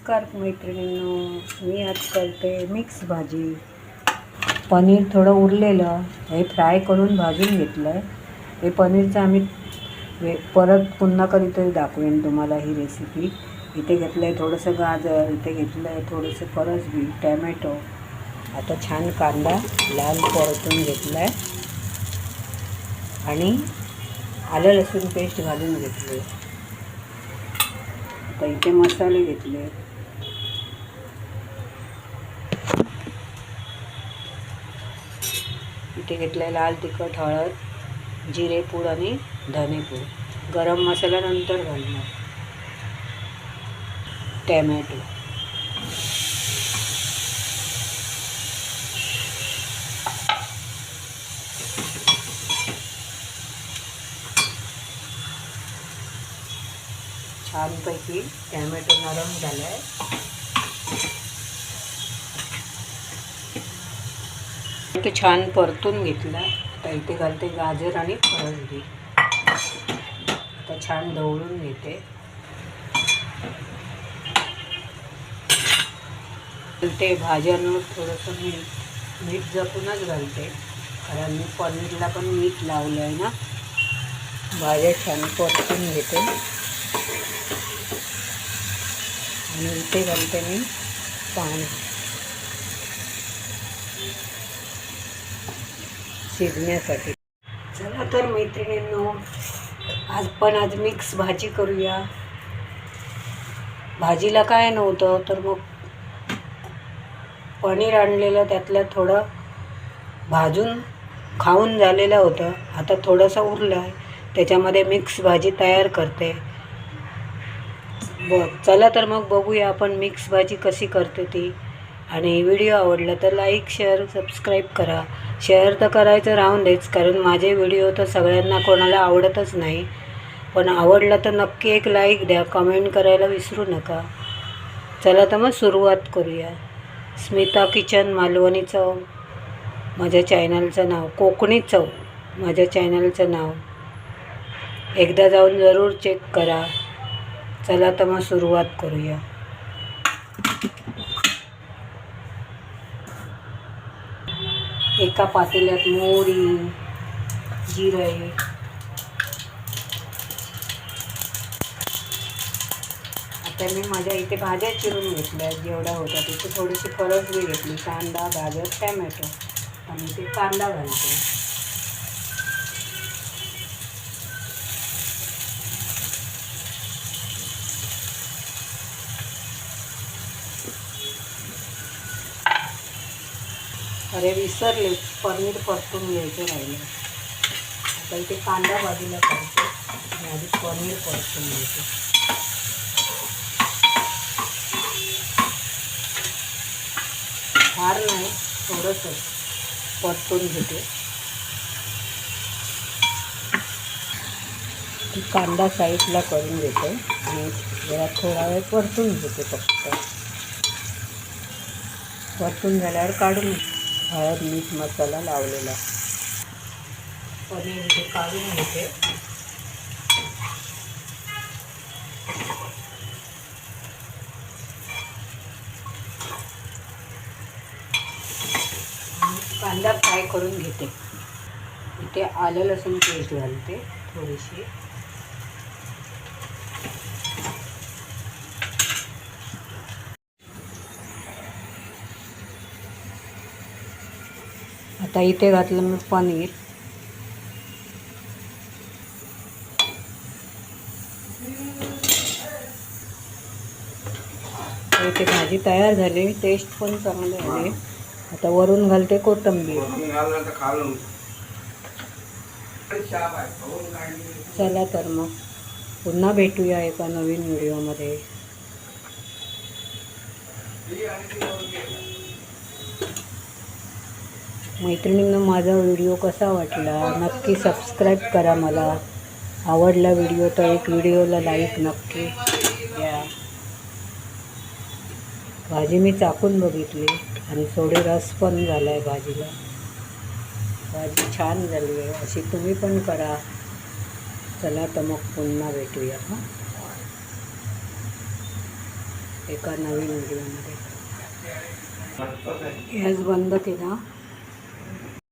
नमस्कार मैत्रिणींनो, मी आज करते मिक्स भाजी. पनीर थोडं उरलेलं हे फ्राय करून भाजून घेतलं आहे. हे पनीरचं आम्ही परत पुन्हा कधीतरी दाखवेन तुम्हाला ही रेसिपी. इथे घेतलं आहे थोडंसं गाजर, इथे घेतलं आहे थोडंसं फरसबी, टॅमॅटो. आता छान कांदा लाल परतून घेतला आहे आणि आलं लसूण पेस्ट घालून घेतली. आता इथे मसाले घेतले. इथे घेतले लाल तिखट, हळद, जिरेपूड आणि धनेपूड. गरम मसाला नंतर घालणार. टॅमॅटो, छानपैकी टॅमॅटो नरम झाला आहे. ते छान परतून घेतला. आता इथे घालते गाजर आणि फरसबी. आता छान ढवळून घेते. ते भाज्यांवर थोडंसं मीठ जपूनच घालते, कारण मी पनीरला पण मीठ लावलं आहे ना. भाज्या छान परतून घेते आणि इथे घालते मी पाणी शिजण्यासाठी. चला तर मैत्रिणींनो, आज मिक्स भाजी करूया. भाजीला काय नव्हतं तर मग पनीर आणलेलं, त्यातलं थोडं भाजून खाऊन झालेलं होतं. आता थोडंसं उरलं आहे, त्याच्यामध्ये मिक्स भाजी तयार करते. चला तर मग बघूया आपण मिक्स भाजी कशी करते ती. आणि व्हिडिओ आवडला तर लाईक, शेअर, सबस्क्राईब करा. शेअर तर करायचं राहून देच, कारण माझे व्हिडिओ तर सगळ्यांना कोणाला आवडतच नाही. पण आवडला तर नक्की एक लाईक द्या, कमेंट करायला विसरू नका. चला तर मग सुरुवात करूया. स्मिता किचन मालवणी चव माझ्या चॅनलचं नाव, कोकणी चव माझ्या चॅनलचं नाव. एकदा जाऊन जरूर चेक करा. चला तर मग सुरुवात करूया. एका पातेल्यात मोहरी, जिरे, आता मी माझ्या इथे भाज्या चिरून घेतल्या जेवढ्या होत्या. तिथे थोडीशी फरसबी घेतली, कांदा, गाजर, टॅमॅटो आणि ते कांदा घालते. अरे विसरले, पनीर परतून घ्यायचं राहिलं. आता इथे कांदा बाजूला करते आणि आधी पनीर परतून घ्यायचं. फार नाही, थोडंसं परतून घेते. कांदा साईडला करून घेते आणि जरा थोडा वेळ परतून घेते. फक्त परतून झाल्यावर काढून हळद, मीठ, मसाला लावलेला पनीर इथे काढून घेते. कांदा फ्राय करून घेते. इथे आलं लसूण पेस्ट घालते थोडीशी. आता इथे घातलं मी पनीर. इथे भाजी तयार झाली, टेस्ट पण चांगली आली. आता वरून घालते कोथिंबीर. चला तर मग पुन्हा भेटूया एका नवीन व्हिडिओमध्ये. मैत्रिणींना माझा व्हिडिओ कसा वाटला नक्की सबस्क्राईब करा. मला आवडला व्हिडिओ तर एक व्हिडिओला लाईक नक्की द्या. भाजी मी चाकून बघितली आणि थोडे रस पण झाला आहे भाजीला. भाजी छान झाली आहे, अशी तुम्ही पण करा. चला तर मग पुन्हा भेटूया. एका नवीन व्हिडिओमध्ये. गॅस बंद केला.